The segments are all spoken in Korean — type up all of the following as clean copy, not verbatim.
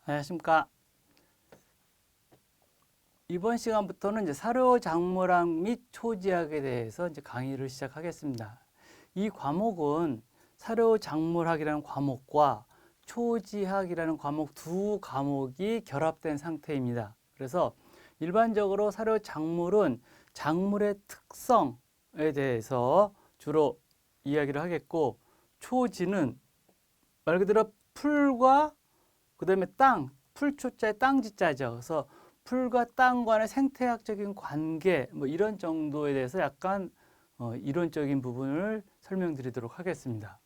안녕하십니까. 이번 시간부터는 이제 사료작물학 및 초지학에 대해서 이제 강의를 시작하겠습니다. 이 과목은 사료작물학이라는 과목과 초지학이라는 과목 두 과목이 결합된 상태입니다. 그래서 일반적으로 사료작물은 작물의 특성에 대해서 주로 이야기를 하겠고, 초지는 말 그대로 풀과 그다음에 땅, 풀초자에 땅지자죠. 그래서 풀과 땅 간의 생태학적인 관계, 뭐 이런 정도에 대해서 약간 이론적인 부분을 설명드리도록 하겠습니다.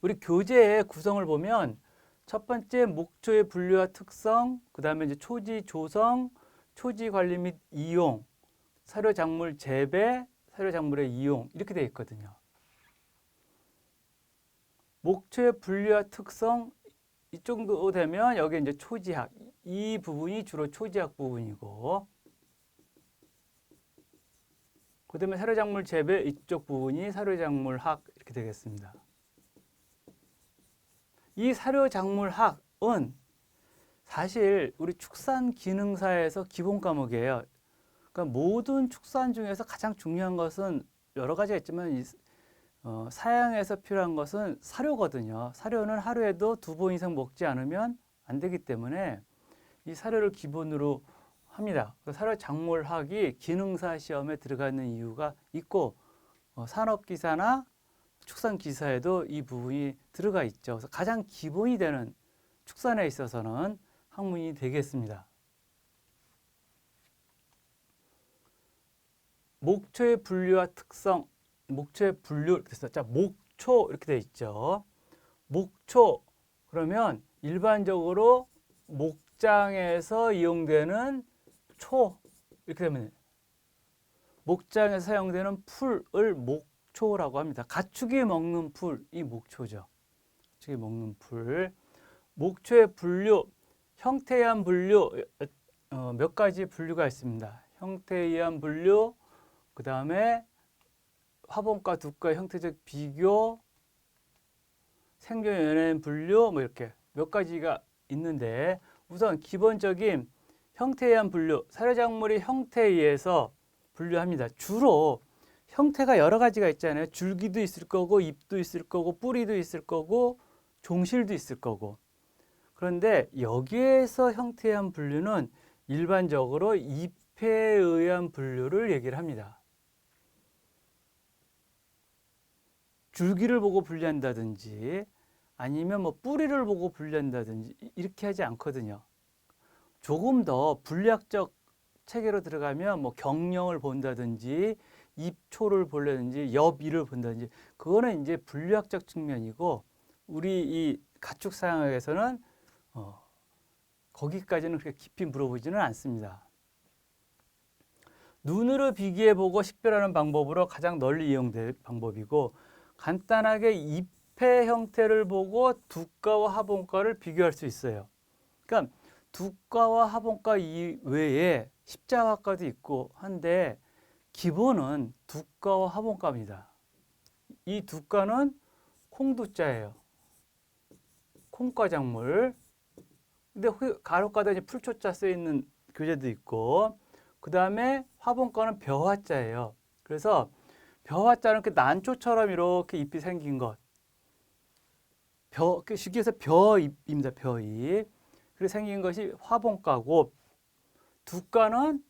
우리 교재의 구성을 보면 첫 번째 목초의 분류와 특성, 그다음에 이제 초지 조성, 초지 관리 및 이용, 사료작물 재배, 사료작물의 이용 이렇게 되어 있거든요. 목초의 분류와 특성 이 정도 되면 여기 이제 초지학 이 부분이 주로 초지학 부분이고, 그다음에 사료작물 재배 이쪽 부분이 사료작물학 이렇게 되겠습니다. 이 사료작물학은 사실 우리 축산기능사에서 기본 과목이에요. 그러니까 모든 축산 중에서 가장 중요한 것은 여러 가지가 있지만 사양에서 필요한 것은 사료거든요. 사료는 하루에도 2번 이상 먹지 않으면 안 되기 때문에 이 사료를 기본으로 합니다. 사료작물학이 기능사 시험에 들어가는 이유가 있고, 산업기사나 축산기사에도 이 부분이 들어가 있죠. 그래서 가장 기본이 되는 축산에 있어서는 학문이 되겠습니다. 목초의 분류와 특성, 목초의 분류 이렇게 써. 자, 목초 이렇게 돼 있죠. 목초 그러면 일반적으로 목장에서 이용되는 초 이렇게 되면 목장에서 사용되는 풀을 목초라고 합니다. 가축이 먹는 풀이 목초죠. 가축이 먹는 풀. 목초의 분류, 형태에 의한 분류 몇 가지 분류가 있습니다. 형태에 의한 분류, 그 다음에 화분과 두과의 형태적 비교, 생존 연예인 분류 뭐 이렇게 몇 가지가 있는데, 우선 기본적인 형태에 의한 분류, 사료작물의 형태에 의해서 분류합니다. 주로 형태가 여러 가지가 있잖아요. 줄기도 있을 거고, 잎도 있을 거고, 뿌리도 있을 거고, 종실도 있을 거고. 그런데 여기에서 형태에 의한 분류는 일반적으로 잎에 의한 분류를 얘기를 합니다. 줄기를 보고 분류한다든지 아니면 뭐 뿌리를 보고 분류한다든지 이렇게 하지 않거든요. 조금 더 분류학적 체계로 들어가면 뭐 경령을 본다든지 잎초를 본다든지 엽이를 본다든지 그거는 이제 분류학적 측면이고, 우리 이 가축사양학에서는 거기까지는 그렇게 깊이 물어보지는 않습니다. 눈으로 비교해보고 식별하는 방법으로 가장 널리 이용될 방법이고, 간단하게 잎의 형태를 보고 두가와 하본가를 비교할 수 있어요. 그러니까 두가와 하본가 이외에 십자화가도 있고 한데 기본은 두가와 하본가입니다. 이 두가는 콩두자예요. 콩과작물. 근데 가로가다 이제 풀초자 쓰여 있는 교재도 있고, 그 다음에 화본가는 벼화자예요. 그래서 벼화자는 이렇게 난초처럼 이렇게 잎이 생긴 것. 쉽게 해서 벼잎입니다. 벼잎. 그래서 생긴 것이 화본가고, 두가는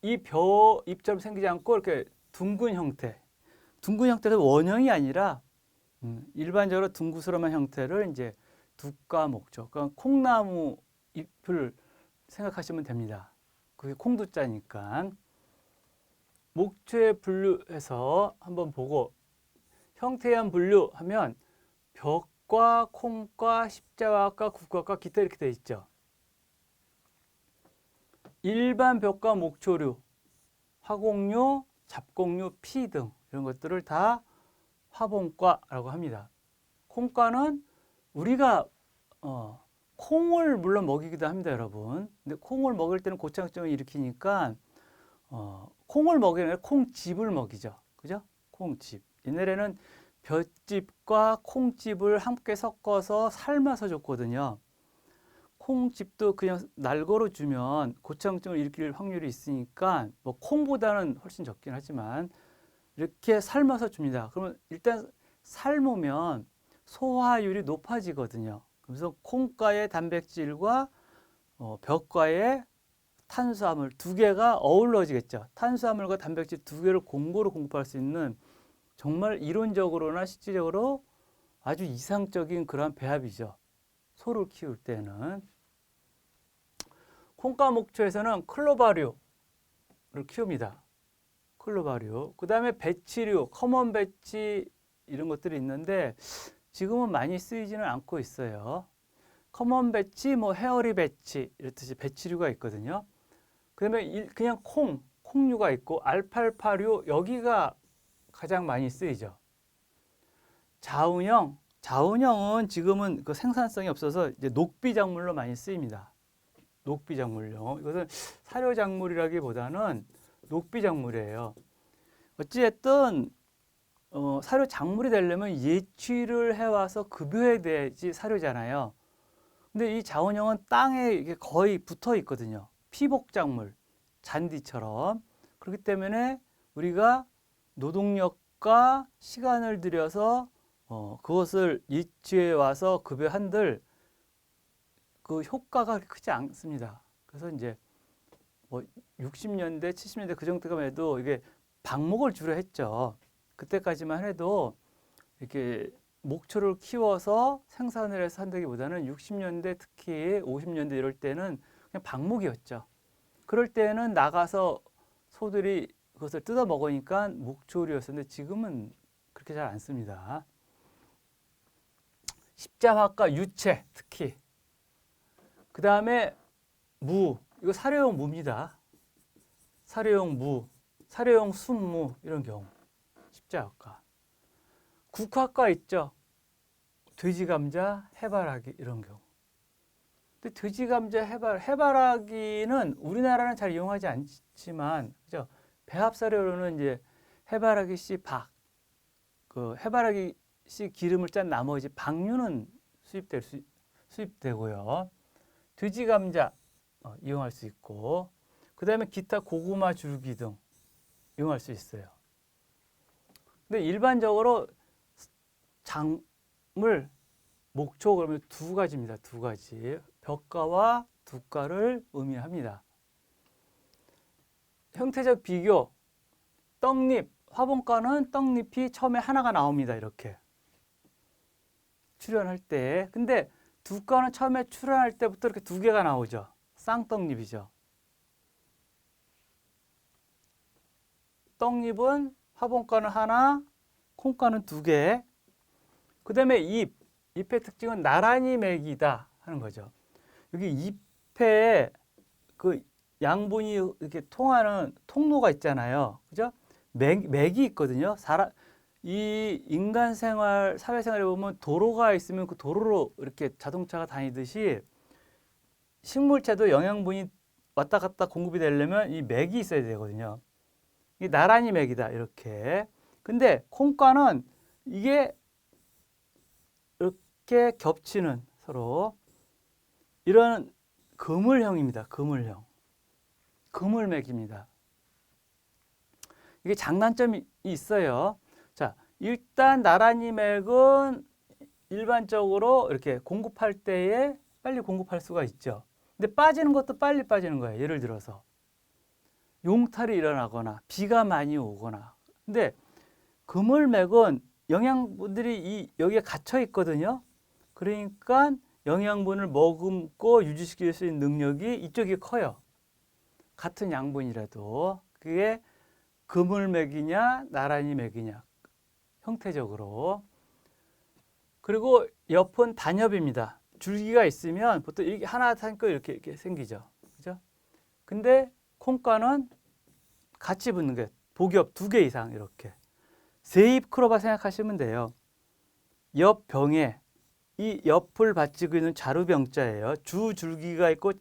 이 벼잎처럼 생기지 않고 이렇게 둥근 형태. 둥근 형태도 원형이 아니라 일반적으로 둥그스름한 형태를 이제 두가 목조. 그러니까 콩나무 잎을 생각하시면 됩니다. 그게 콩두자니까. 목초에 분류해서 한번 보고, 형태에 의한 분류하면 벽과 콩과 십자화과 국화과 기타 이렇게 되어 있죠. 일반 벽과 목초류, 화공류, 잡곡류, 피 등 이런 것들을 다 화본과라고 합니다. 콩과는 우리가 콩을 물론 먹이기도 합니다, 여러분. 근데 콩을 먹을 때는 고창증을 일으키니까 콩을 먹이는 콩집을 먹이죠. 그죠? 콩집. 옛날에는 볏짚과 콩짚을 함께 섞어서 삶아서 줬거든요. 콩짚도 그냥 날거로 주면 고창증을 일으킬 확률이 있으니까 뭐 콩보다는 훨씬 적긴 하지만 이렇게 삶아서 줍니다. 그러면 일단 삶으면 소화율이 높아지거든요. 그래서 콩가의 단백질과 벼가의 탄수화물 두 개가 어우러지겠죠. 탄수화물과 단백질 두 개를 공고로 공급할 수 있는 정말 이론적으로나 실질적으로 아주 이상적인 그런 배합이죠. 소를 키울 때는. 콩가 목초에서는 클로바류를 키웁니다. 클로바류. 그 다음에 배치류, 커먼 배치 이런 것들이 있는데 지금은 많이 쓰이지는 않고 있어요. 커먼 배치, 뭐 헤어리 배치 이렇듯이 배치류가 있거든요. 그 다음에 그냥 콩류가 있고 알팔파류 여기가 가장 많이 쓰이죠. 자운형은 지금은 그 생산성이 없어서 이제 녹비작물로 많이 쓰입니다. 녹비작물용. 이것은 사료작물이라기보다는 녹비작물이에요. 어찌됐든 사료작물이 되려면 예치를 해와서 급여해야 되지 사료잖아요. 근데 이 자원형은 땅에 이게 거의 붙어 있거든요. 피복작물, 잔디처럼. 그렇기 때문에 우리가 노동력과 시간을 들여서 그것을 예치해 와서 급여한들 그 효과가 크지 않습니다. 그래서 이제 뭐 60년대, 70년대 그 정도만 해도 이게 방목을 주로 했죠. 그때까지만 해도 이렇게 목초를 키워서 생산을 해서 한다기보다는 60년대 특히 50년대 이럴 때는 그냥 방목이었죠. 그럴 때는 나가서 소들이 그것을 뜯어 먹으니까 목초류였었는데 지금은 그렇게 잘 안 씁니다. 십자화과 유채 특히 그 다음에 무, 이거 사료용 무입니다. 사료용 무, 사료용 순무 이런 경우 십자화과. 국화과 있죠. 돼지감자, 해바라기 이런 경우. 근데 돼지감자, 해바라기는 우리나라는 잘 이용하지 않지만, 그죠? 배합사료로는 이제 해바라기 씨 박, 그 해바라기 씨 기름을 짠 나머지 박류는 수입되고요. 돼지감자 이용할 수 있고, 그 다음에 기타 고구마 줄기 등 이용할 수 있어요. 근데 일반적으로 작물, 목초 그러면 두 가지입니다. 두 가지. 벽가와 두가를 의미합니다. 형태적 비교, 떡잎, 화분가는 떡잎이 처음에 하나가 나옵니다. 이렇게 출현할 때. 근데 두가는 처음에 출현할 때부터 이렇게 두 개가 나오죠. 쌍떡잎이죠. 떡잎은 화분가는 하나, 콩가는 두 개. 그 다음에 잎의 특징은 나란히 맥이다 하는 거죠. 여기 잎에 그 양분이 이렇게 통하는 통로가 있잖아요. 그죠? 맥이 있거든요. 이 인간 생활, 사회생활에 보면 도로가 있으면 그 도로로 이렇게 자동차가 다니듯이 식물체도 영양분이 왔다 갔다 공급이 되려면 이 맥이 있어야 되거든요. 이게 나란히 맥이다. 이렇게. 근데 콩과는 이게 이렇게 겹치는 서로 이런 그물형입니다. 그물형. 그물맥입니다. 이게 장단점이 있어요. 자, 일단 나란히 맥은 일반적으로 이렇게 공급할 때에 빨리 공급할 수가 있죠. 근데 빠지는 것도 빨리 빠지는 거예요. 예를 들어서 용탈이 일어나거나 비가 많이 오거나. 근데 그물맥은 영양분들이 여기에 갇혀 있거든요. 그러니까 영양분을 머금고 유지시킬 수 있는 능력이 이쪽이 커요. 같은 양분이라도. 그게 그물맥이냐 나란히 맥이냐 형태적으로. 그리고 옆은 단엽입니다. 줄기가 있으면 보통 이렇게 하나 삼고 이렇게 생기죠. 그죠? 근데 콩가는 같이 붙는 게 복엽 두 개 이상 이렇게. 세잎 크로바 생각하시면 돼요. 옆 병에 이 옆을 받치고 있는 자루병자예요. 주 줄기가 있고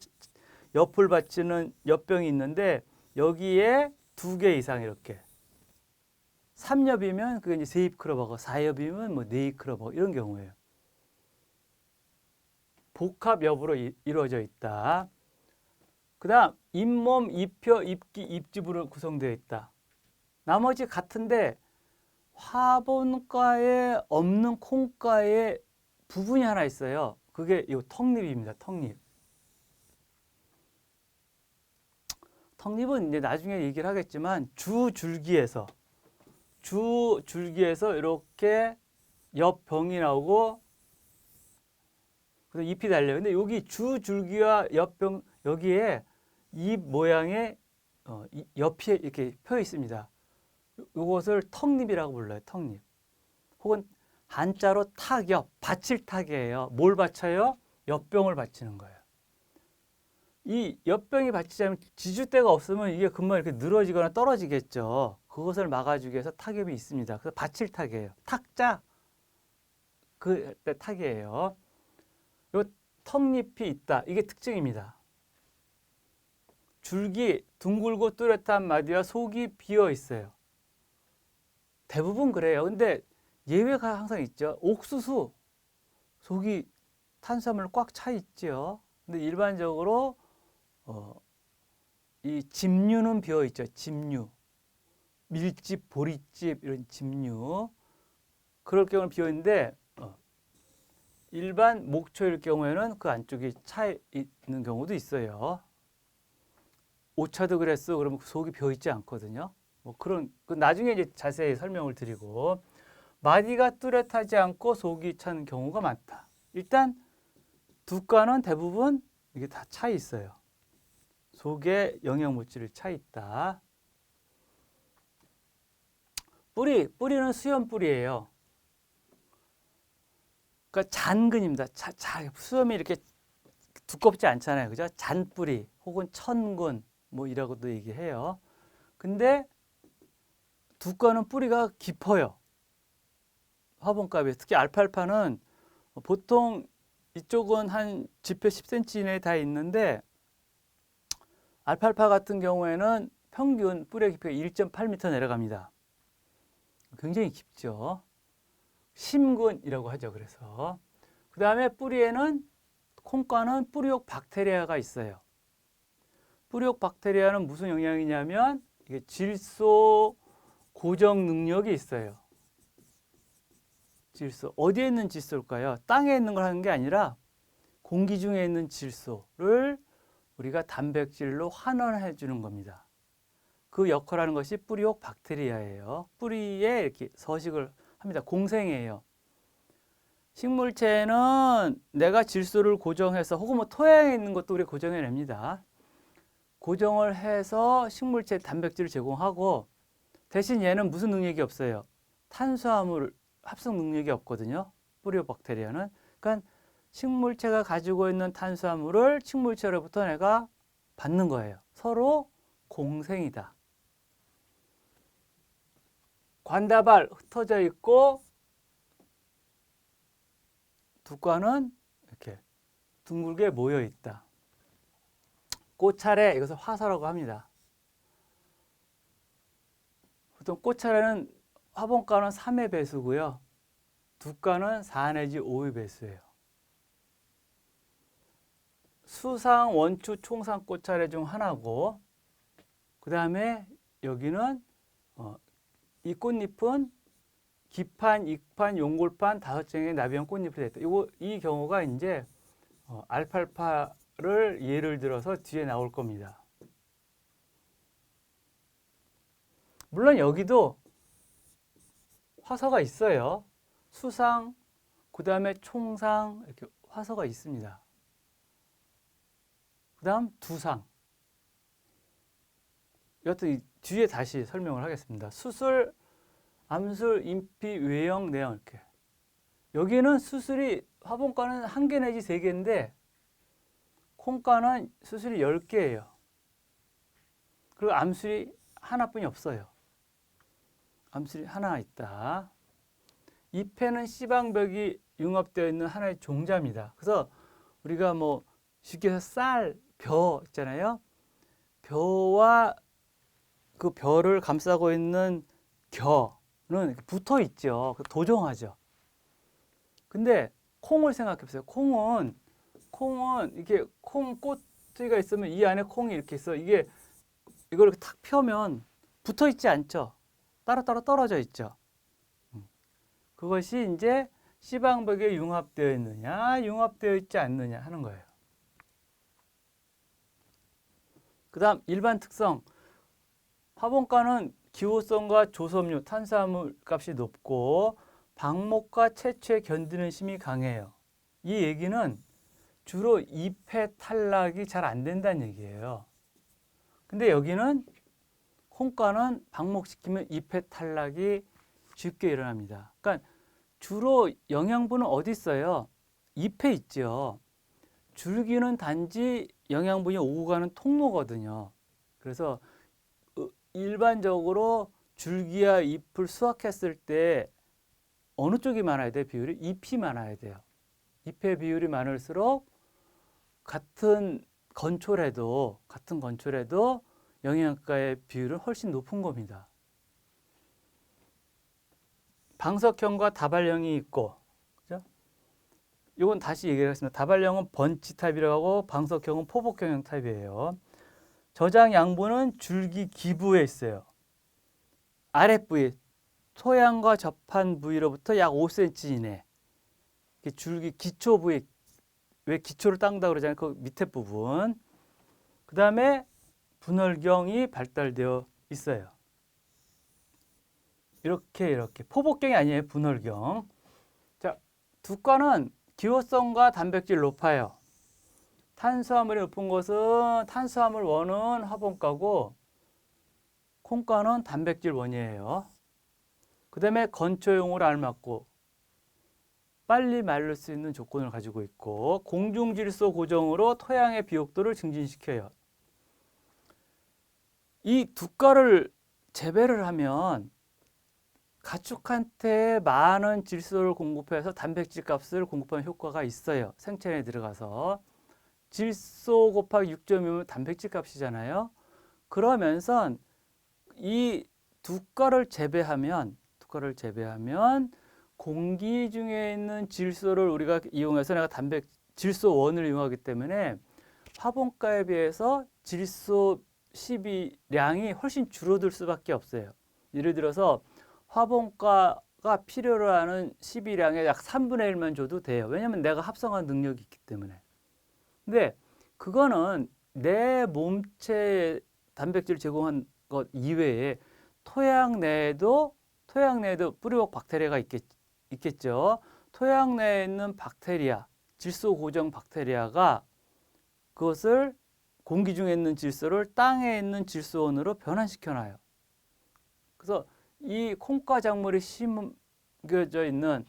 옆을 받치는 옆병이 있는데 여기에 두 개 이상 이렇게 3엽이면 그게 이제 세입크로버거, 4엽이면 뭐 네입크로버거 이런 경우예요. 복합엽으로 이루어져 있다. 그 다음 잇몸, 잇표, 잇기, 잇집으로 구성되어 있다. 나머지 같은데 화분과에 없는 콩과에 부분이 하나 있어요. 그게 이 턱잎입니다. 턱잎. 턱잎은 이제 나중에 얘기를 하겠지만 주줄기에서 이렇게 옆병이 나오고 그래서 잎이 달려요. 근데 여기 주줄기와 옆병 여기에 잎 모양의 옆이 이렇게 펴 있습니다. 이것을 턱잎이라고 불러요. 턱잎. 혹은 한자로 탁엽, 받칠탁이에요. 뭘 받쳐요? 옆병을 받치는 거예요. 이 옆병이 받치지 않으면 지주대가 없으면 이게 금방 이렇게 늘어지거나 떨어지겠죠. 그것을 막아주기 위해서 탁엽이 있습니다. 그래서 받칠탁이에요. 탁자 그 탁이에요. 요 턱잎이 있다. 이게 특징입니다. 줄기 둥글고 뚜렷한 마디와 속이 비어 있어요. 대부분 그래요. 근데 예외가 항상 있죠. 옥수수 속이 탄수화물 꽉 차 있죠. 근데 일반적으로 이 집류는 비어 있죠. 집류, 밀집, 보리집 이런 집류 그럴 경우는 비어 있는데 일반 목초일 경우에는 그 안쪽이 차 있는 경우도 있어요. 오차도 그랬어. 그러면 속이 비어 있지 않거든요. 뭐 그런 나중에 이제 자세히 설명을 드리고 마디가 뚜렷하지 않고 속이 찬 경우가 많다. 일단 두과는 대부분 이게 다 차 있어요. 속에 영양 물질이 차 있다. 뿌리는 수염 뿌리예요. 그러니까 잔근입니다. 수염이 이렇게 두껍지 않잖아요. 그죠? 잔뿌리 혹은 천근 뭐 이라고도 얘기해요. 근데 두과는 뿌리가 깊어요. 화분값이 특히 알팔파는 보통 이쪽은 한 지표 10cm 이내에 다 있는데 알팔파 같은 경우에는 평균 뿌리의 깊이가 1.8m 내려갑니다. 굉장히 깊죠. 심근이라고 하죠. 그래서 그 다음에 뿌리에는 콩과는 뿌리옥 박테리아가 있어요. 뿌리옥 박테리아는 무슨 영향이냐면 이게 질소 고정 능력이 있어요. 질소 어디에 있는 질소일까요? 땅에 있는 걸 하는 게 아니라 공기 중에 있는 질소를 우리가 단백질로 환원해 주는 겁니다. 그 역할을 하는 것이 뿌리옥 박테리아예요. 뿌리에 이렇게 서식을 합니다. 공생이에요. 식물체는 내가 질소를 고정해서 혹은 뭐 토양에 있는 것도 우리 고정해냅니다. 고정을 해서 식물체 단백질을 제공하고 대신 얘는 무슨 능력이 없어요? 탄수화물 합성 능력이 없거든요. 뿌리옥 박테리아는. 그러니까 식물체가 가지고 있는 탄수화물을 식물체로부터 내가 받는 거예요. 서로 공생이다. 관다발 흩어져 있고 두과는 이렇게 둥글게 모여 있다. 꽃차례 이것을 화서라고 합니다. 보통 꽃차례는 화분가는 3의 배수고요. 두가는 4 내지 5의 배수예요. 수상, 원추, 총상 꽃차례 중 하나고 그 다음에 여기는 이 꽃잎은 기판, 익판, 용골판 5쟁의 나비형 꽃잎이 됐다. 이 경우가 이제 알팔파를 예를 들어서 뒤에 나올 겁니다. 물론 여기도 화서가 있어요. 수상, 그 다음에 총상 이렇게 화서가 있습니다. 그 다음 두상. 여튼 뒤에 다시 설명을 하겠습니다. 수술, 암술, 임피, 외형, 내형 이렇게. 여기는 수술이 화분가는 1개 내지 3개인데 콩가는 수술이 10개예요. 그리고 암술이 하나뿐이 없어요. 암술이 하나 있다. 잎에는 씨방벽이 융합되어 있는 하나의 종자입니다. 그래서 우리가 뭐 쉽게 해서 쌀, 벼 있잖아요. 벼와 그 벼를 감싸고 있는 겨, 붙어 있죠. 도종하죠. 근데 콩을 생각해 보세요. 콩은 이게 콩 꼬투리가 있으면 이 안에 콩이 이렇게 있어. 이게 이걸 이렇게 탁 펴면 붙어 있지 않죠. 따로따로 떨어져 있죠. 그것이 이제 씨방벽에 융합되어 있느냐, 융합되어 있지 않느냐 하는 거예요. 그 다음 일반 특성. 화분가는 기호성과 조섬유, 탄수화물 값이 높고 방목과 채취에 견디는 힘이 강해요. 이 얘기는 주로 잎의 탈락이 잘 안 된다는 얘기예요. 근데 여기는 콩가는 방목시키면 잎의 탈락이 쉽게 일어납니다. 그러니까 주로 영양분은 어디 있어요? 잎에 있죠. 줄기는 단지 영양분이 오고 가는 통로거든요. 그래서 일반적으로 줄기와 잎을 수확했을 때 어느 쪽이 많아야 돼요? 비율이? 잎이 많아야 돼요. 잎의 비율이 많을수록 같은 건초래도 영양가의 비율은 훨씬 높은 겁니다. 방석형과 다발형이 있고, 그죠? 이건 다시 얘기하겠습니다. 다발형은 번치 타입이라고 하고 방석형은 포복형 타입이에요. 저장 양분은 줄기 기부에 있어요. 아랫부위, 토양과 접한 부위로부터 약 5cm 이내. 줄기 기초 부위, 왜 기초를 닦는다고 그러잖아요. 그 밑에 부분. 그 다음에 분월경이 발달되어 있어요. 이렇게 포복경이 아니에요. 분월경. 자, 두과는 기호성과 단백질 높아요. 탄수화물이 높은 것은 탄수화물 원은 화분가고 콩가는 단백질 원이에요. 그 다음에 건초용으로 알맞고 빨리 마를 수 있는 조건을 가지고 있고 공중질소 고정으로 토양의 비옥도를 증진시켜요. 이 두과를 재배를 하면 가축한테 많은 질소를 공급해서 단백질 값을 공급하는 효과가 있어요. 생체에 들어가서. 질소 곱하기 6.2면 단백질 값이잖아요. 그러면서 이 두과를 재배하면 공기 중에 있는 질소를 우리가 이용해서 내가 질소 원을 이용하기 때문에 화분가에 비해서 질소 시비량이 훨씬 줄어들 수밖에 없어요. 예를 들어서 화분가가 필요로 하는 시비량의 약 3분의 1만 줘도 돼요. 왜냐하면 내가 합성한 능력이 있기 때문에. 근데 그거는 내 몸체에 단백질을 제공한 것 이외에 토양 내에도 뿌리복 박테리아가 있겠죠. 토양 내에 있는 박테리아, 질소 고정 박테리아가 그것을 공기 중에 있는 질소를 땅에 있는 질소원으로 변환시켜 놔요. 그래서 이 콩가 작물이 심겨져 있는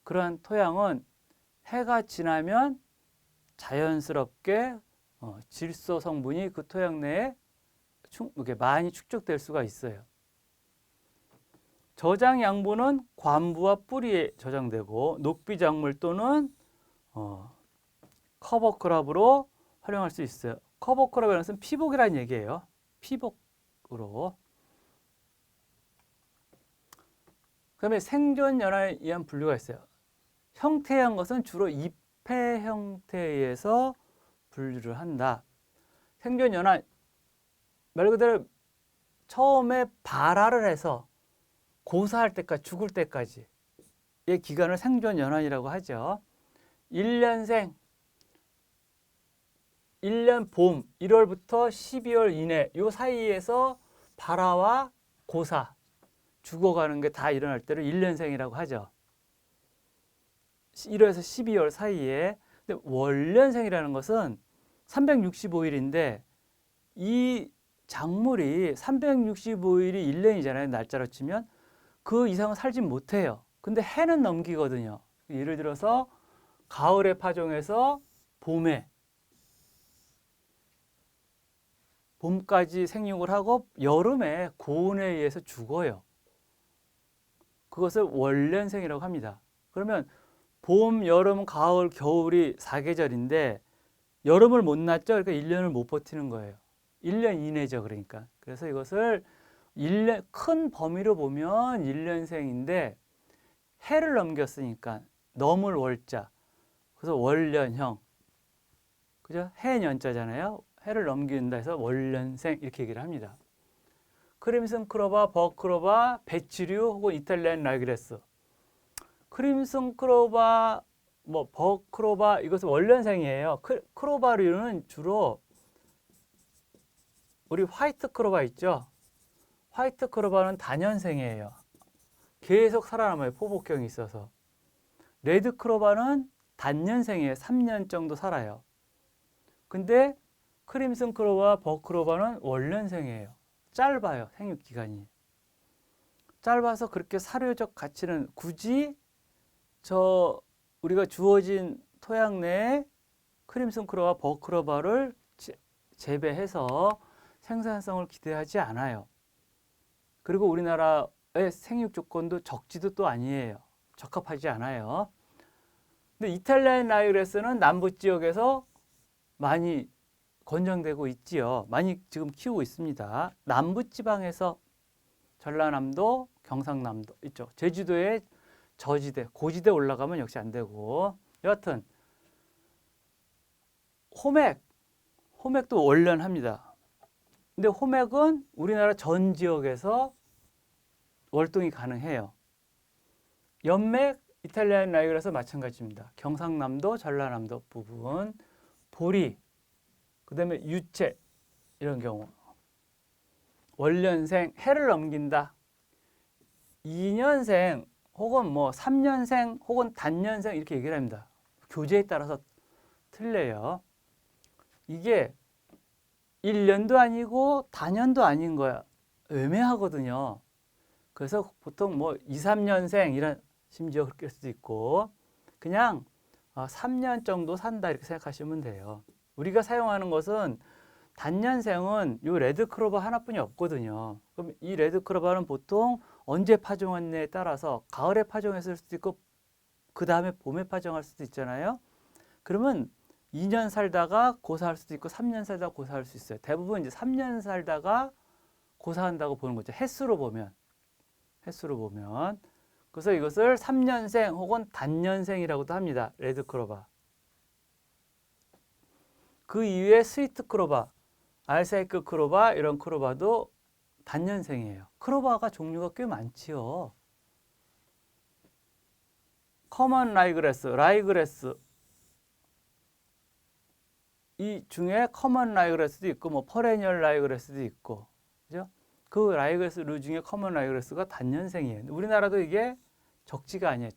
그러한 토양은 해가 지나면 자연스럽게 질소 성분이 그 토양 내에 이렇게 많이 축적될 수가 있어요. 저장 양분은 관부와 뿌리에 저장되고 녹비 작물 또는 커버크랍으로 활용할 수 있어요. 커버크랍이라는 것은 피복이라는 얘기예요. 피복으로. 그 다음에 생존연화에 의한 분류가 있어요. 형태한 것은 주로 잎의 형태에 의해서 분류를 한다. 생존연화, 말 그대로 처음에 발화를 해서 고사할 때까지, 죽을 때까지의 기간을 생존연화이라고 하죠. 1년생, 1년 봄, 1월부터 12월 이내 이 사이에서 발화와 고사, 죽어가는 게 다 일어날 때를 1년생이라고 하죠. 1월에서 12월 사이에. 근데 월년생이라는 것은 365일인데 이 작물이 365일이 1년이잖아요. 날짜로 치면. 그 이상은 살진 못해요. 근데 해는 넘기거든요. 예를 들어서 가을에 파종해서 봄까지 생육을 하고 여름에 고온에 의해서 죽어요. 그것을 월년생이라고 합니다. 그러면 봄, 여름, 가을, 겨울이 4계절인데 여름을 못 났죠. 그러니까 1년을 못 버티는 거예요. 1년 이내죠. 그러니까. 그래서 이것을 큰 범위로 보면 1년생인데 해를 넘겼으니까 넘을 월자. 그래서 월년형. 그죠? 해년자잖아요. 해를 넘긴다 해서 월년생 이렇게 얘기를 합니다. 크림슨 클로버, 버클로버, 배치류 혹은 이탈리안 라이그레스. 크림슨 클로버, 뭐 버클로버 이것은 월년생이에요. 클로버류는 주로 우리 화이트 클로버 있죠? 화이트 클로버는 다년생이에요. 계속 살아남아요. 포복경이 있어서. 레드 클로버는 단년생이에요. 3년 정도 살아요. 근데 크림슨 클로버, 버클로버는 월년생이에요. 짧아요. 생육기간이. 짧아서 그렇게 사료적 가치는 굳이 우리가 주어진 토양 내에 크림슨 클로버, 버클로버를 재배해서 생산성을 기대하지 않아요. 그리고 우리나라의 생육 조건도 적지도 또 아니에요. 적합하지 않아요. 근데 이탈리안 라이그레스는 남부 지역에서 많이 권장되고 있지요. 많이 지금 키우고 있습니다. 남부 지방에서 전라남도, 경상남도 있죠. 제주도의 저지대, 고지대 올라가면 역시 안 되고. 여하튼 호맥도 월년합니다. 근데 호맥은 우리나라 전 지역에서 월동이 가능해요. 연맥, 이탈리안 라이그레스 마찬가지입니다. 경상남도, 전라남도 부분, 보리, 그 다음에 유채 이런 경우 월년생, 해를 넘긴다. 2년생 혹은 뭐 3년생 혹은 단년생 이렇게 얘기를 합니다. 교재에 따라서 틀려요. 이게 1년도 아니고 단년도 아닌 거야. 애매하거든요. 그래서 보통 뭐 2, 3년생 이런 심지어 그렇게 할 수도 있고 그냥 3년 정도 산다 이렇게 생각하시면 돼요. 우리가 사용하는 것은 단년생은 이 레드크로버 하나뿐이 없거든요. 그럼 이 레드크로버는 보통 언제 파종했냐에 따라서 가을에 파종했을 수도 있고 그 다음에 봄에 파종할 수도 있잖아요. 그러면 2년 살다가 고사할 수도 있고 3년 살다가 고사할 수 있어요. 대부분 이제 3년 살다가 고사한다고 보는 거죠. 횟수로 보면. 그래서 이것을 3년생 혹은 단년생이라고도 합니다. 레드크로버. 그 이후에 스위트 크로버, 알사이크 크로버 이런 크로버도 단년생이에요. 크로버가 종류가 꽤 많지요. 커먼 라이그레스 이 중에 커먼 라이그레스도 있고 뭐 퍼레니얼 라이그레스도 있고 그죠? 그 라이그레스류 중에 커먼 라이그레스가 단년생이에요. 우리나라도 이게 적지가 아니에요.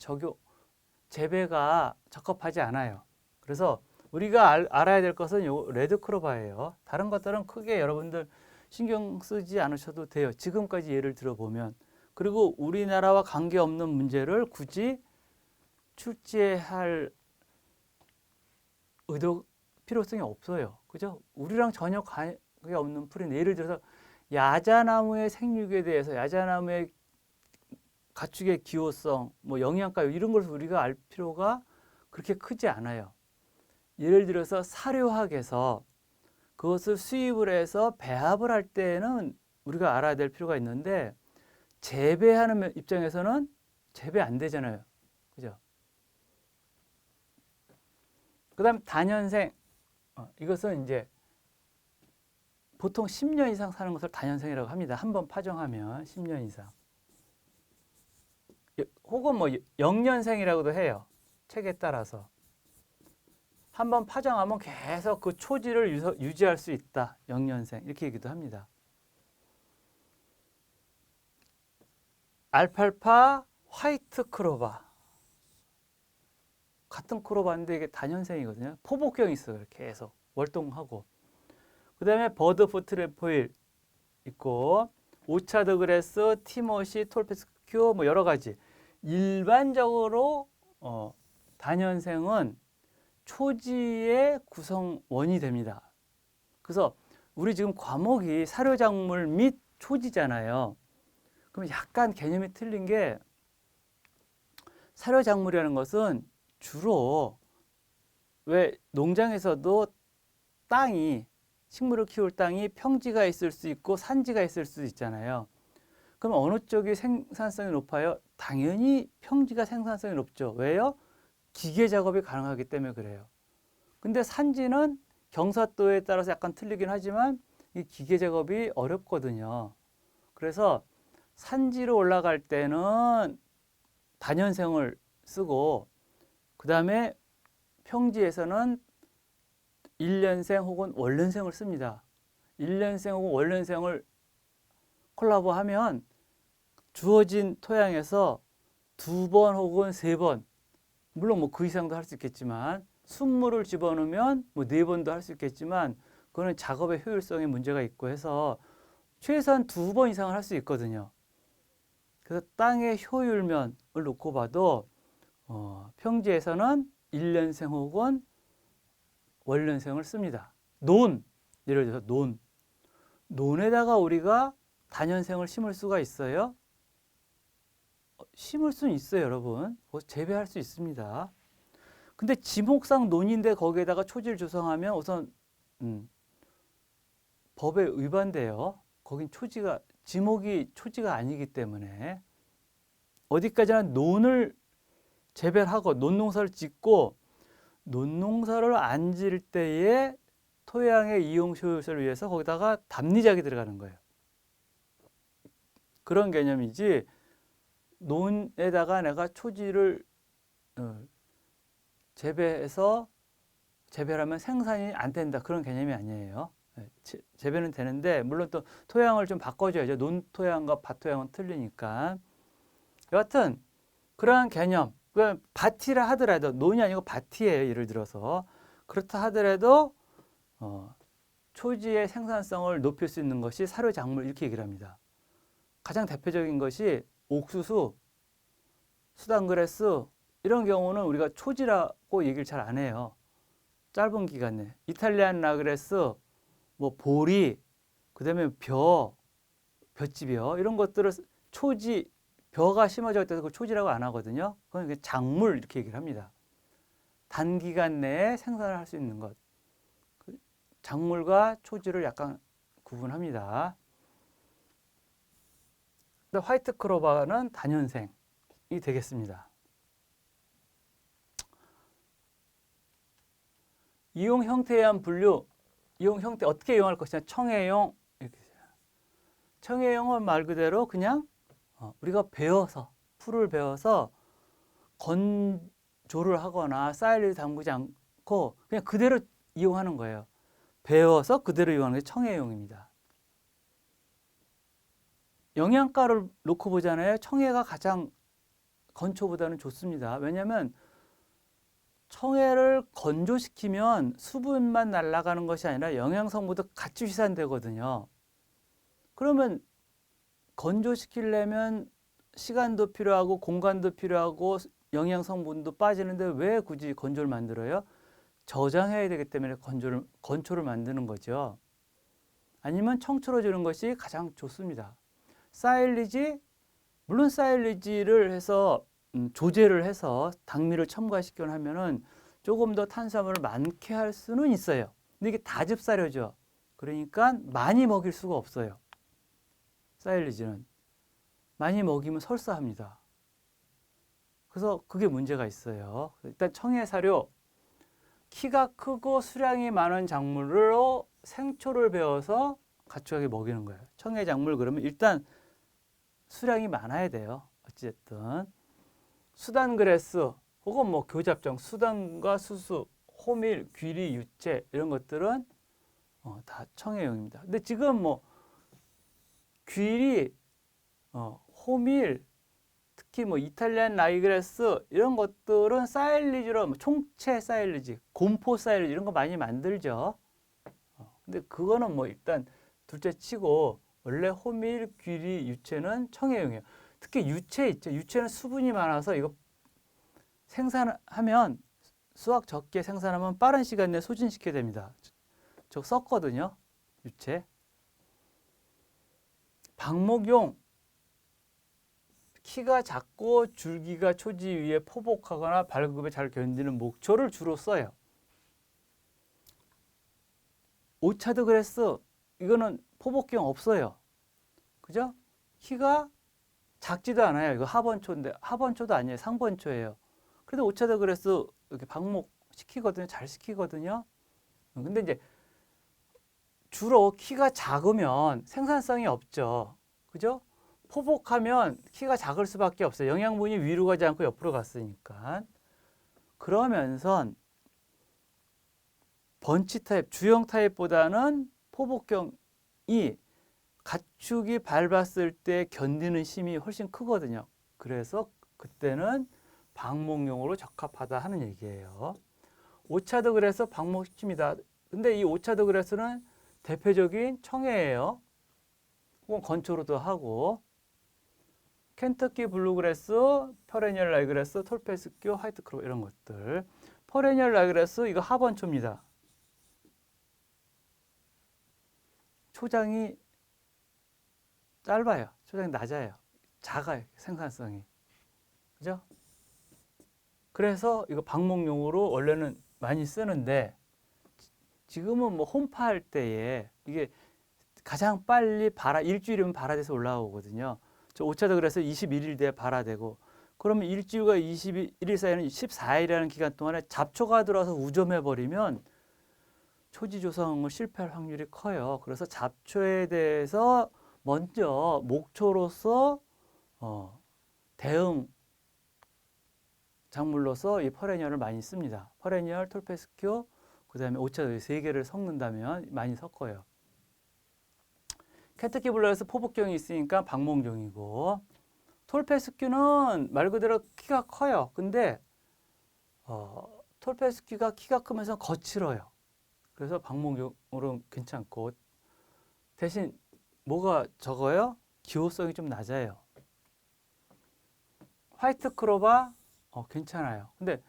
재배가 적합하지 않아요. 그래서 우리가 알아야 될 것은 요 레드 크로바예요. 다른 것들은 크게 여러분들 신경 쓰지 않으셔도 돼요. 지금까지 예를 들어보면. 그리고 우리나라와 관계없는 문제를 굳이 출제할 필요성이 없어요. 그죠? 우리랑 전혀 관계 없는 풀인데 예를 들어서 야자나무의 생육에 대해서 야자나무의 가축의 기호성, 뭐 영양가 이런 걸 우리가 알 필요가 그렇게 크지 않아요. 예를 들어서 사료학에서 그것을 수입을 해서 배합을 할 때는 우리가 알아야 될 필요가 있는데 재배하는 입장에서는 재배 안 되잖아요. 그죠? 그 다음 단년생. 이것은 이제 보통 10년 이상 사는 것을 단년생이라고 합니다. 한번 파종하면 10년 이상. 혹은 뭐 0년생이라고도 해요. 책에 따라서. 한번 파종하면 계속 그 초지를 유지할 수 있다. 0년생 이렇게 얘기도 합니다. 알팔파, 화이트 크로버. 같은 크로버인데 이게 단년생이거든요. 포복경이 있어요. 계속 월동하고. 그 다음에 버드 포트레포일 있고 오차드 그레스, 티모시, 톨페스큐 뭐 여러 가지. 일반적으로 단년생은 초지의 구성원이 됩니다. 그래서 우리 지금 과목이 사료작물 및 초지잖아요. 그럼 약간 개념이 틀린 게 사료작물이라는 것은 주로 왜 농장에서도 식물을 키울 땅이 평지가 있을 수 있고 산지가 있을 수 있잖아요. 그럼 어느 쪽이 생산성이 높아요? 당연히 평지가 생산성이 높죠. 왜요? 기계 작업이 가능하기 때문에 그래요. 근데 산지는 경사도에 따라서 약간 틀리긴 하지만 이 기계 작업이 어렵거든요. 그래서 산지로 올라갈 때는 단연생을 쓰고, 그 다음에 평지에서는 1년생 혹은 원년생을 씁니다. 1년생 혹은 원년생을 콜라보하면 주어진 토양에서 2번 혹은 3번, 물론 뭐 그 이상도 할 수 있겠지만, 순물을 집어넣으면 뭐 4번도 할 수 있겠지만, 그거는 작업의 효율성에 문제가 있고 해서 최소한 2번 이상을 할 수 있거든요. 그래서 땅의 효율면을 놓고 봐도 평지에서는 1년생 혹은 원년생을 씁니다. 예를 들어서 논에다가 우리가 단연생을 심을 수가 있어요? 심을 수는 있어요, 여러분. 재배할 수 있습니다. 근데 지목상 논인데 거기에다가 초지를 조성하면 우선 법에 위반돼요. 거긴 지목이 초지가 아니기 때문에 어디까지나 논을 재배하고 논농사를 짓고 논농사를 안 지을 때에 토양의 이용 효율을 위해서 거기다가 담리작이 들어가는 거예요. 그런 개념이지 논에다가 내가 초지를 재배해서 재배를 하면 생산이 안 된다, 그런 개념이 아니에요. 재배는 되는데 물론 또 토양을 좀 바꿔줘야죠. 논토양과 밭토양은 틀리니까. 여하튼 그러한 개념, 밭이라 하더라도, 논이 아니고 밭이에요, 예를 들어서. 그렇다 하더라도 초지의 생산성을 높일 수 있는 것이 사료작물, 이렇게 얘기를 합니다. 가장 대표적인 것이 옥수수, 수단그레스, 이런 경우는 우리가 초지라고 얘기를 잘 안 해요. 짧은 기간 내. 이탈리안 라그레스, 뭐 보리, 그다음에 볏짚이요. 이런 것들을 초지, 벼가 심어져 있다고 초지라고 안 하거든요. 그건 작물, 이렇게 얘기를 합니다. 단기간 내에 생산을 할 수 있는 것. 작물과 초지를 약간 구분합니다. 화이트 크로바는 단연생이 되겠습니다. 이용 형태에 의한 분류, 이용 형태 어떻게 이용할 것이냐? 청해용, 이렇게. 청해용은 말 그대로 그냥 우리가 풀을 베어서 건조를 하거나 사일리를 담그지 않고 그냥 그대로 이용하는 거예요. 베어서 그대로 이용하는 게 청해용입니다. 영양가를 놓고 보잖아요. 청해가 가장 건초보다는 좋습니다. 왜냐하면 청해를 건조시키면 수분만 날아가는 것이 아니라 영양성분도 같이 휘산되거든요. 그러면 건조시키려면 시간도 필요하고 공간도 필요하고 영양성분도 빠지는데 왜 굳이 건조를 만들어요? 저장해야 되기 때문에 건초를 만드는 거죠. 아니면 청초로 주는 것이 가장 좋습니다. 사일리지, 물론 사일리지를 해서 조제를 해서 당미를 첨가시키거나 하면은 조금 더 탄수화물을 많게 할 수는 있어요. 근데 이게 다즙사료죠. 그러니까 많이 먹일 수가 없어요. 사일리지는 많이 먹이면 설사합니다. 그래서 그게 문제가 있어요. 일단 청해사료, 키가 크고 수량이 많은 작물로 생초를 베어서 가축에게 먹이는 거예요. 청해작물 그러면 일단 수량이 많아야 돼요. 어찌됐든 수단그레스 혹은 뭐 교잡종, 수단과 수수, 호밀, 귀리, 유채, 이런 것들은 다 청해용입니다. 근데 지금 뭐 귀리, 호밀, 특히 뭐 이탈리안 라이그레스, 이런 것들은 사일리지로 총채 사일리지, 곰포 사일리지, 이런 거 많이 만들죠. 근데 그거는 뭐 일단 둘째 치고 원래 호밀, 귀리, 유채는 청해용이에요. 특히 유채 있죠. 유채는 수분이 많아서 이거 생산하면, 수확 적게 생산하면 빠른 시간 내에 소진시켜야 됩니다. 저 썼거든요. 유채. 방목용, 키가 작고 줄기가 초지 위에 포복하거나 발급에 잘 견디는 목초를 주로 써요. 오차드 그레스, 이거는 포복경 없어요. 그죠? 키가 작지도 않아요. 이거 하번초인데 하번초도 아니에요. 상번초예요. 그래도 오차도 그래서 이렇게 방목 시키거든요. 잘 시키거든요. 근데 이제 주로 키가 작으면 생산성이 없죠. 그죠? 포복하면 키가 작을 수밖에 없어요. 영양분이 위로 가지 않고 옆으로 갔으니까. 그러면서 번치 타입, 주형 타입보다는 포복형이 가축이 밟았을 때 견디는 힘이 훨씬 크거든요. 그래서 그때는 방목용으로 적합하다 하는 얘기예요. 오차도 그래서 방목시킵니다. 근데 이 오차도 그래서는 대표적인 청해예요. 혹은 건초로도 하고 켄터키 블루그래스, 페레니얼 라이그래스, 톨페스큐, 화이트크로버 이런 것들. 페레니얼 라이그래스 이거 하번초입니다. 초장이 짧아요. 초장이 낮아요. 작아요. 생산성이. 그죠? 그래서 이거 방목용으로 원래는 많이 쓰는데 지금은 뭐 홈파할 때에 이게 가장 빨리 일주일이면 발화돼서 올라오거든요. 저 오차도 그래서 21일 뒤에 발화되고 그러면 일주일과 21일 사이에는 14일이라는 기간 동안에 잡초가 들어와서 우점해버리면 초지 조성을 실패할 확률이 커요. 그래서 잡초에 대해서 먼저 목초로서 대응 작물로서 이 퍼레니얼을 많이 씁니다. 퍼레니얼, 톨페스큐, 그 다음에 오차도 세 개를 섞는다면 많이 섞어요. 켄터키 블루에서 포복종이 있으니까 방목종이고 톨페스큐는 말 그대로 키가 커요. 근데 톨페스큐가 키가 크면서 거칠어요. 그래서 방목용으로 괜찮고 대신 뭐가 적어요? 기호성이 좀 낮아요. 화이트 크로바 괜찮아요. 근데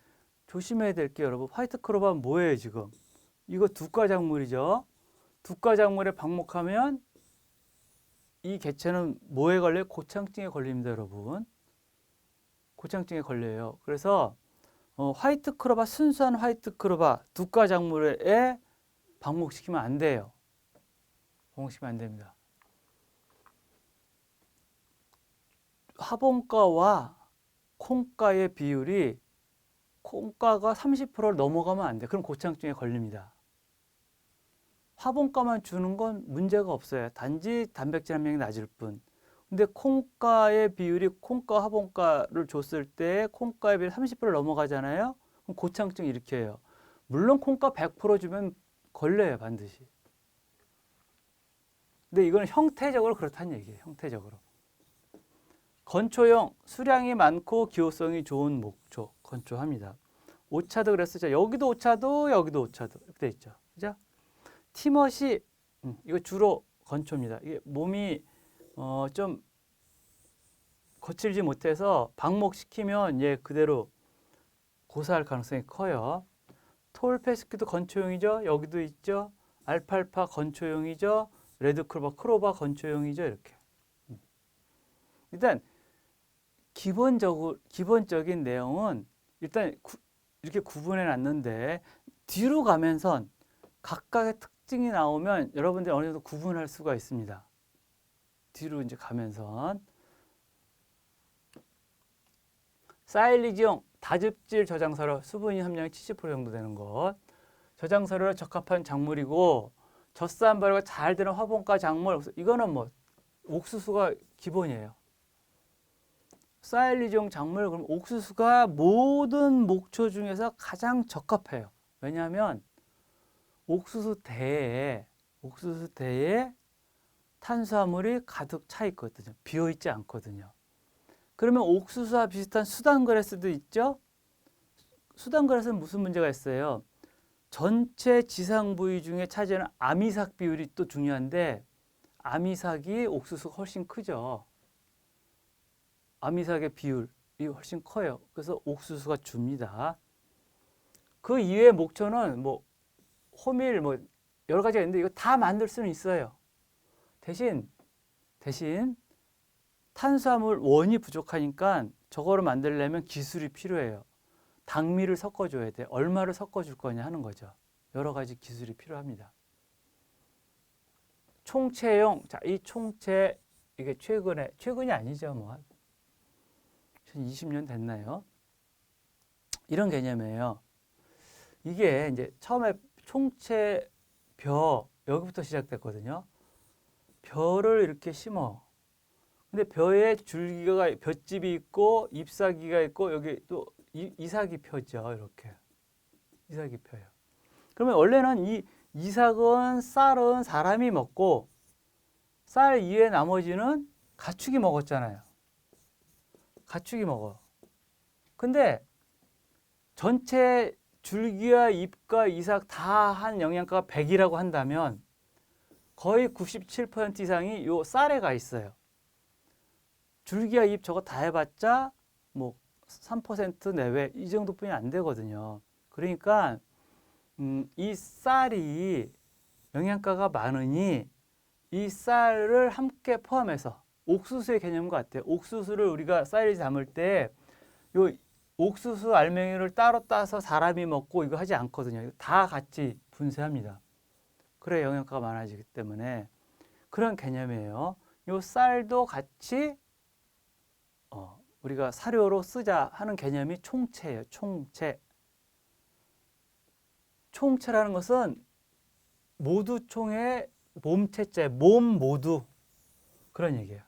조심해야 될 게 여러분 화이트 크로바는 뭐예요 지금? 이거 두가 작물이죠. 두가 작물에 방목하면 이 개체는 뭐에 걸려요? 고창증에 걸립니다 여러분. 고창증에 걸려요. 그래서 화이트 크로바 순수한 화이트 크로바 두가 작물에 방목시키면 안 돼요. 방목시키면 안 됩니다. 화분가와 콩가의 비율이 콩가가 30%를 넘어가면 안 돼. 그럼 고창증에 걸립니다. 화분가만 주는 건 문제가 없어요. 단지 단백질 함량이 낮을 뿐. 근데 콩가의 비율이 콩가 화분가를 줬을 때 콩가의 비율이 30%를 넘어가잖아요. 그럼 고창증 일으켜요. 물론 콩가 100% 주면 걸려요, 반드시. 근데 이건 형태적으로 그렇다는 얘기예요. 형태적으로. 건초용, 수량이 많고 기호성이 좋은 목초, 건초합니다. 오차도 그랬었죠. 여기도 오차도, 여기도 오차도. 이렇게 돼 있죠. 그죠? 티머시, 이거 주로 건초입니다. 이게 몸이 좀 거칠지 못해서 방목시키면 얘 그대로 고사할 가능성이 커요. 톨페스큐도 건초용이죠. 여기도 있죠. 알팔파 건초용이죠. 레드크로바, 크로바 건초용이죠. 이렇게. 일단 기본적인 내용은 일단 이렇게 구분해 놨는데 뒤로 가면서 각각의 특징이 나오면 여러분들이 어느 정도 구분할 수가 있습니다. 뒤로 이제 가면서 사일리지용 다즙질 저장사료 수분 함량이 70% 정도 되는 것 저장사료로 적합한 작물이고 젖산 발효가 잘 되는 화분가 작물 이거는 뭐 옥수수가 기본이에요. 사일리지용 작물 그럼 옥수수가 모든 목초 중에서 가장 적합해요. 왜냐하면 옥수수 대에 탄수화물이 가득 차 있거든요. 비어 있지 않거든요. 그러면 옥수수와 비슷한 수단그레스도 있죠. 수단그레스는 무슨 문제가 있어요? 전체 지상 부위 중에 차지하는 아미삭 비율이 또 중요한데 아미삭이 옥수수가 훨씬 크죠. 아미삭의 비율이 훨씬 커요. 그래서 옥수수가 줍니다. 그 이외의 목초는 뭐 호밀 뭐 여러 가지가 있는데 이거 다 만들 수는 있어요. 대신 탄수화물 원이 부족하니까 저거를 만들려면 기술이 필요해요. 당미를 섞어줘야 돼. 얼마를 섞어줄 거냐 하는 거죠. 여러 가지 기술이 필요합니다. 총체용, 자, 이 총체 이게 최근이 아니죠. 뭐, 한 20년 됐나요? 이런 개념이에요. 이게 이제 처음에 총체 벼, 여기부터 시작됐거든요. 벼를 이렇게 심어. 근데 벼에 줄기가, 볏짚이 있고, 잎사귀가 있고, 여기 또 이삭이 펴죠. 이렇게. 이삭이 펴요. 그러면 원래는 이 이삭은, 쌀은 사람이 먹고, 쌀 이외 나머지는 가축이 먹었잖아요. 가축이 먹어. 근데 전체 줄기와 잎과 이삭 다 한 영양가가 100이라고 한다면 거의 97% 이상이 요 쌀에 가 있어요. 줄기와 잎 저거 다 해봤자 뭐 3% 내외 이 정도뿐이 안 되거든요. 그러니까 이 쌀이 영양가가 많으니 이 쌀을 함께 포함해서 옥수수의 개념 같아요. 옥수수를 우리가 쌀에 담을 때 요 옥수수 알맹이를 따로 따서 사람이 먹고 이거 하지 않거든요. 다 같이 분쇄합니다. 그래 영양가가 많아지기 때문에 그런 개념이에요. 요 쌀도 같이 우리가 사료로 쓰자 하는 개념이 총체예요. 총체. 총체라는 것은 모두 총의 몸체째, 몸 모두 그런 얘기예요.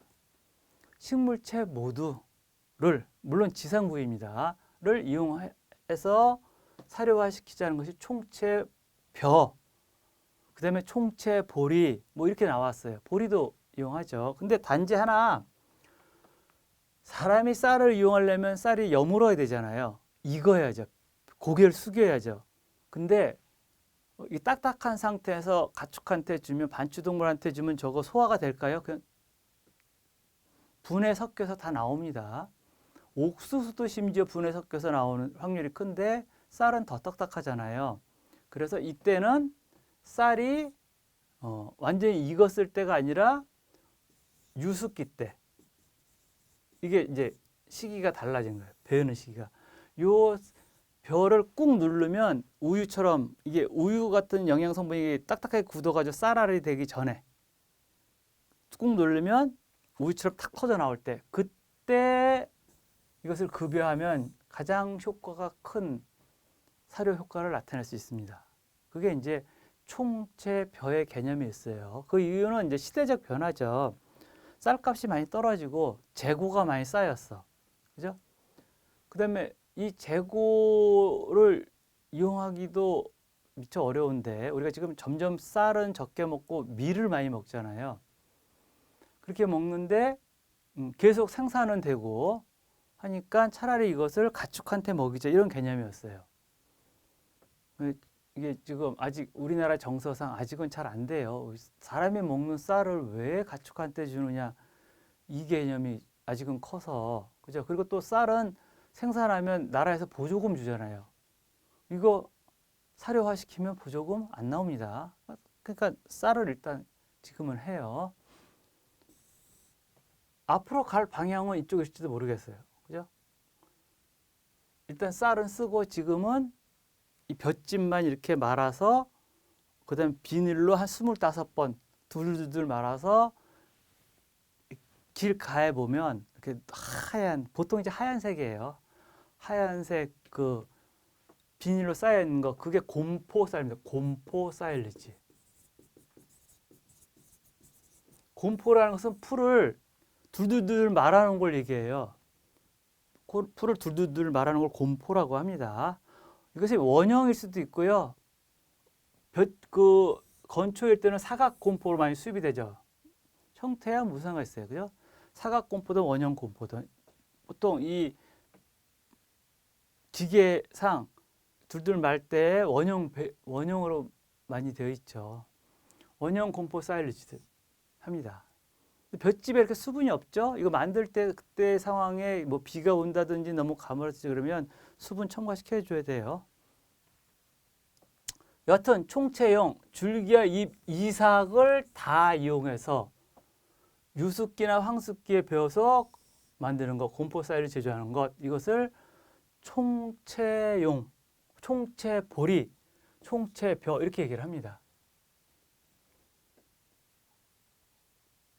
식물체 모두를 물론 지상부위입니다. 를 이용해서 사료화시키자는 것이 총체 벼. 그다음에 총체 보리 뭐 이렇게 나왔어요. 보리도 이용하죠. 근데 단지 하나 사람이 쌀을 이용하려면 쌀이 여물어야 되잖아요. 익어야죠. 고개를 숙여야죠. 근데 이 딱딱한 상태에서 가축한테 주면 반추동물한테 주면 저거 소화가 될까요? 그냥 분해 섞여서 다 나옵니다. 옥수수도 심지어 분해 섞여서 나오는 확률이 큰데 쌀은 더 딱딱하잖아요. 그래서 이때는 쌀이 완전히 익었을 때가 아니라 유숙기 때 이게 이제 시기가 달라진 거예요. 배우는 시기가. 요 벼를 꾹 누르면 우유처럼 이게 우유 같은 영양 성분이 딱딱하게 굳어가지고 쌀알이 되기 전에 꾹 누르면 우유처럼 탁 터져 나올 때 그때 이것을 급여하면 가장 효과가 큰 사료 효과를 나타낼 수 있습니다. 그게 이제 총체 벼의 개념이 있어요. 그 이유는 이제 시대적 변화죠. 쌀값이 많이 떨어지고 재고가 많이 쌓였어. 그죠? 그 다음에 이 재고를 이용하기도 미처 어려운데 우리가 지금 점점 쌀은 적게 먹고 밀을 많이 먹잖아요. 그렇게 먹는데 계속 생산은 되고 하니까 차라리 이것을 가축한테 먹이자 이런 개념이었어요. 이게 지금 아직 우리나라 정서상 아직은 잘 안 돼요. 사람이 먹는 쌀을 왜 가축한테 주느냐 이 개념이 아직은 커서 그죠? 그리고 또 쌀은 생산하면 나라에서 보조금 주잖아요. 이거 사료화 시키면 보조금 안 나옵니다. 그러니까 쌀을 일단 지금은 해요. 앞으로 갈 방향은 이쪽일지도 모르겠어요. 그죠? 일단 쌀은 쓰고 지금은 이 볏짚만 이렇게 말아서 그다음 비닐로 한 25번 둘둘둘 말아서 길가에 보면 이렇게 하얀 보통 이제 하얀색이에요. 하얀색 그 비닐로 쌓여 있는 거 그게 곰포 쌀입니다. 곰포 사일리지. 곰포라는 것은 풀을 둘둘둘 말아놓은 걸 얘기해요. 풀을 둘둘둘 말아놓은 걸 곰포라고 합니다. 이것이 원형일 수도 있고요. 그 건초일 때는 사각 곰포로 많이 수입이 되죠. 형태야 무슨 상관 있어요, 그죠? 사각 곰포든 원형 곰포든 보통 이 기계상 둘둘 말 때 원형으로 많이 되어 있죠. 원형 곰포 사일리지 합니다. 볏짚에 이렇게 수분이 없죠? 이거 만들 때 그때 상황에 뭐 비가 온다든지 너무 가물었지 그러면 수분 첨가시켜 줘야 돼요. 여하튼 총체용 줄기와 잎, 이삭을 다 이용해서 유습기나 황습기에 베어서 만드는 것, 곰포사이를 제조하는 것, 이것을 총체용, 총체보리, 총체벼 이렇게 얘기를 합니다.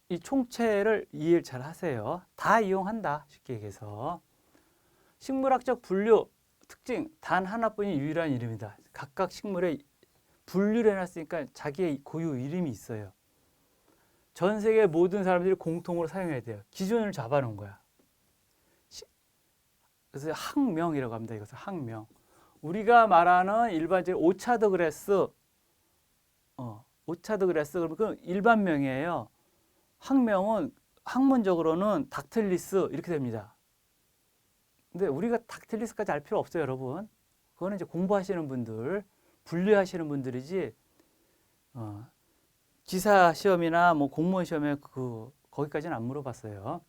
이 총체를 이해를 잘 하세요. 다 이용한다. 쉽게 얘기해서. 식물학적 분류 특징 단 하나뿐인 유일한 이름이다. 각각 식물에 분류를 해놨으니까 자기의 고유 이름이 있어요. 전 세계 모든 사람들이 공통으로 사용해야 돼요. 기준을 잡아놓은 거야. 그래서 학명이라고 합니다. 이것을 학명. 우리가 말하는 일반적인 오차드 그래스, 오차드 그래스 그러면 그 일반명이에요. 학명은 학문적으로는 닥틀리스 이렇게 됩니다. 근데 우리가 닥틀리스까지 알 필요 없어요, 여러분. 그거는 이제 공부하시는 분들, 분류하시는 분들이지, 기사 시험이나 뭐 공무원 시험에 거기까지는 안 물어봤어요.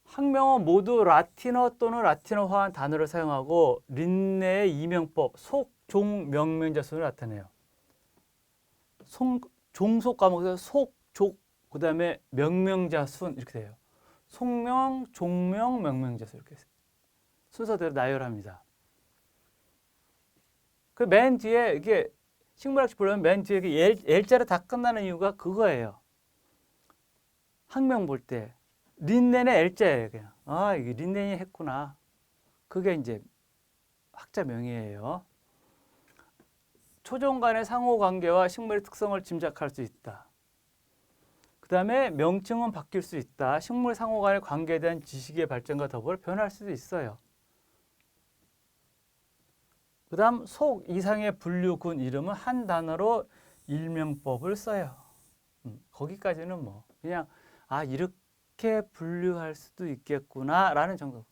학명은 모두 라틴어 또는 라틴어화한 단어를 사용하고 린네의 이명법, 속, 종, 명명자 순을 나타내요. 종속 과목에서 속, 족, 그 다음에 명명자 순 이렇게 돼요. 속명, 종명, 명명자 순 이렇게 순서대로 나열합니다. 그 맨 뒤에 이게 식물학식 보려면 맨 뒤에 L자로 다 끝나는 이유가 그거예요. 학명 볼 때 린넨의 L자예요. 그냥 이게 린넨이 했구나. 그게 이제 학자 명의예요. 초종 간의 상호 관계와 식물의 특성을 짐작할 수 있다. 그 다음에 명칭은 바뀔 수 있다. 식물 상호 간의 관계에 대한 지식의 발전과 더불어 변할 수도 있어요. 그 다음 속 이상의 분류군 이름은 한 단어로 일명법을 써요. 거기까지는 뭐 그냥 이렇게 분류할 수도 있겠구나 라는 정도.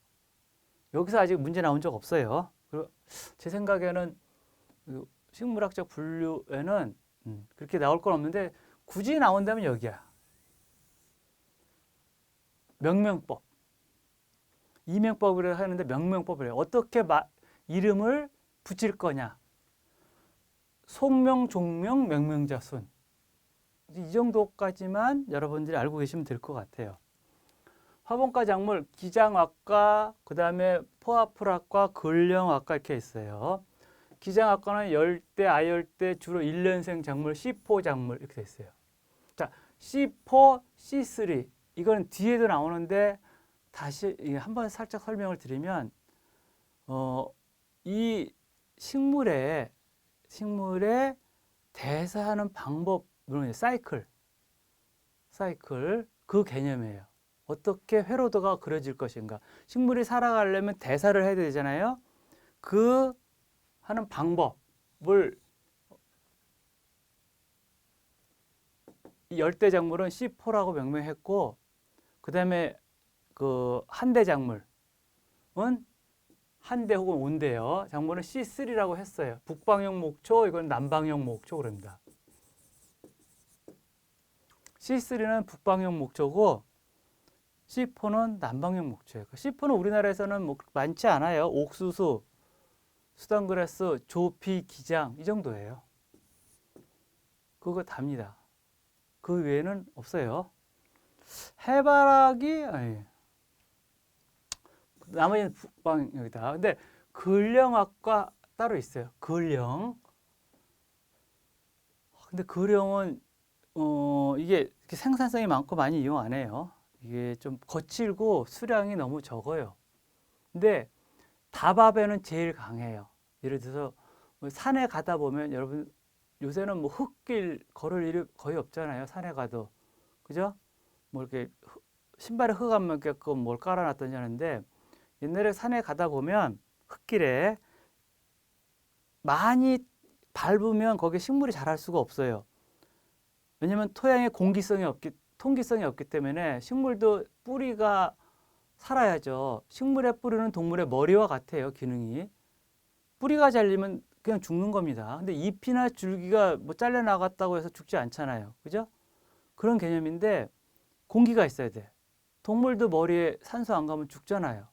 여기서 아직 문제 나온 적 없어요. 그리고 제 생각에는 식물학적 분류에는 그렇게 나올 건 없는데 굳이 나온다면 여기야. 명명법. 이명법이라고 하는데 명명법을 해요. 어떻게 이름을 붙일 거냐. 속명, 종명, 명명자 순. 이 정도까지만 여러분들이 알고 계시면 될 것 같아요. 화분과 작물, 기장학과, 그 다음에 포화풀학과, 근령학과 이렇게 있어요. 기장학과는 열대, 아열대, 주로 1년생 작물, C4 작물 이렇게 돼 있어요. 자, C4, C3 이거는 뒤에도 나오는데 다시 한번 살짝 설명을 드리면 이 식물의 대사하는 방법, 물론 사이클 그 개념이에요. 어떻게 회로도가 그려질 것인가. 식물이 살아가려면 대사를 해야 되잖아요. 그 하는 방법을 이 열대 작물은 C4라고 명명했고, 그 다음에 그 한대 작물은 한대 혹은 온대요. 작물은 C3라고 했어요. 북방형 목초, 이건 남방형 목초 그럽니다. C3는 북방형 목초고 C4는 남방형 목초예요. C4는 우리나라에서는 뭐 많지 않아요. 옥수수, 수단그라스, 조피, 기장 이 정도예요. 그거 답니다. 그 외에는 없어요. 해바라기 나머지는 북방형이다. 근데 근령학과 따로 있어요. 근령. 근데 근령은 이게 생산성이 많고 많이 이용 안 해요. 이게 좀 거칠고 수량이 너무 적어요. 근데 다밥에는 제일 강해요. 예를 들어서 산에 가다 보면 여러분 요새는 뭐 흙길 걸을 일이 거의 없잖아요. 산에 가도. 그죠? 뭐 이렇게 신발에 흙 안 묻게끔 뭘 깔아놨던지 하는데 옛날에 산에 가다 보면 흙길에 많이 밟으면 거기에 식물이 자랄 수가 없어요. 왜냐면 토양에 통기성이 없기 때문에 식물도 뿌리가 살아야죠. 식물의 뿌리는 동물의 머리와 같아요, 기능이. 뿌리가 잘리면 그냥 죽는 겁니다. 근데 잎이나 줄기가 뭐 잘려 나갔다고 해서 죽지 않잖아요. 그죠? 그런 개념인데 공기가 있어야 돼. 동물도 머리에 산소 안 가면 죽잖아요.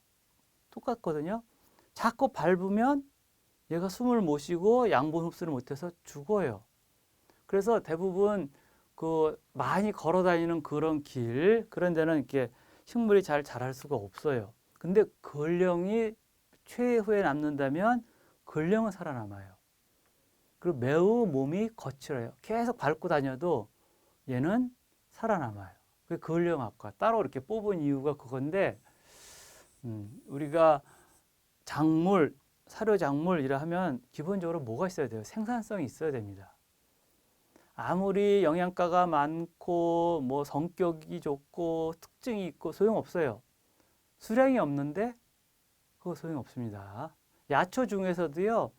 똑같거든요. 자꾸 밟으면 얘가 숨을 못 쉬고 양분 흡수를 못해서 죽어요. 그래서 대부분 많이 걸어 다니는 그런 그런 데는 이렇게 식물이 잘 자랄 수가 없어요. 근데 근령이 최후에 남는다면 근령은 살아남아요. 그리고 매우 몸이 거칠어요. 계속 밟고 다녀도 얘는 살아남아요. 그 근력학과 따로 이렇게 뽑은 이유가 그건데, 우리가 작물, 사료 작물이라 하면 기본적으로 뭐가 있어야 돼요? 생산성이 있어야 됩니다. 아무리 영양가가 많고 뭐 성격이 좋고 특징이 있고 소용없어요. 수량이 없는데 그거 소용없습니다. 야초 중에서도요,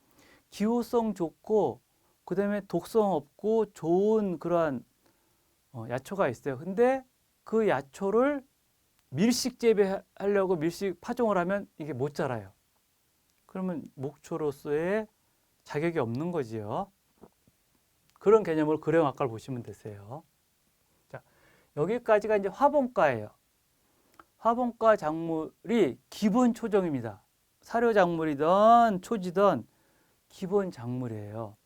기호성 좋고 그다음에 독성 없고 좋은 그러한 야초가 있어요. 근데 그 야초를 밀식 재배하려고 밀식 파종을 하면 이게 못 자라요. 그러면 목초로서의 자격이 없는 거지요. 그런 개념으로 근력학과를 보시면 되세요. 자, 여기까지가 이제 화분과예요. 화분과 작물이 기본 초정입니다. 사료 작물이든 초지든 기본 작물이에요.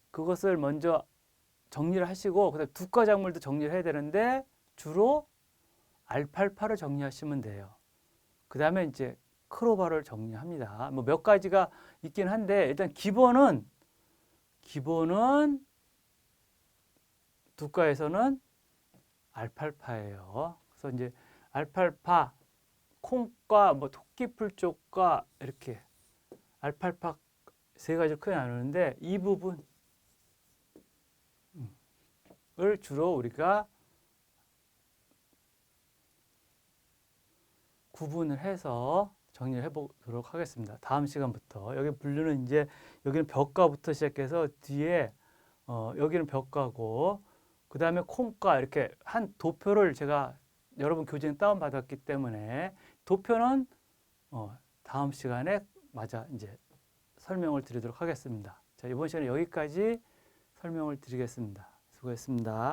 그것을 먼저 정리를 하시고 그다음에 두가 작물도 정리를 해야 되는데 주로 알팔파를 정리하시면 돼요. 그다음에 이제 크로바를 정리합니다. 뭐 몇 가지가 있긴 한데 일단 기본은 두가에서는 알팔파예요. 그래서 이제 알팔파, 콩과 뭐 토끼풀 쪽과 이렇게 알팔파 세 가지로 크게 나누는데 이 부분을 주로 우리가 구분을 해서 정리를 해보도록 하겠습니다. 다음 시간부터 여기 분류는 이제 여기는 벽과부터 시작해서 뒤에 여기는 벽과고 그 다음에 콩과 이렇게 한 도표를 제가 여러분 교재는 다운받았기 때문에 도표는 다음 시간에 맞아 이제 설명을 드리도록 하겠습니다. 자, 이번 시간에 여기까지 설명을 드리겠습니다. 수고했습니다.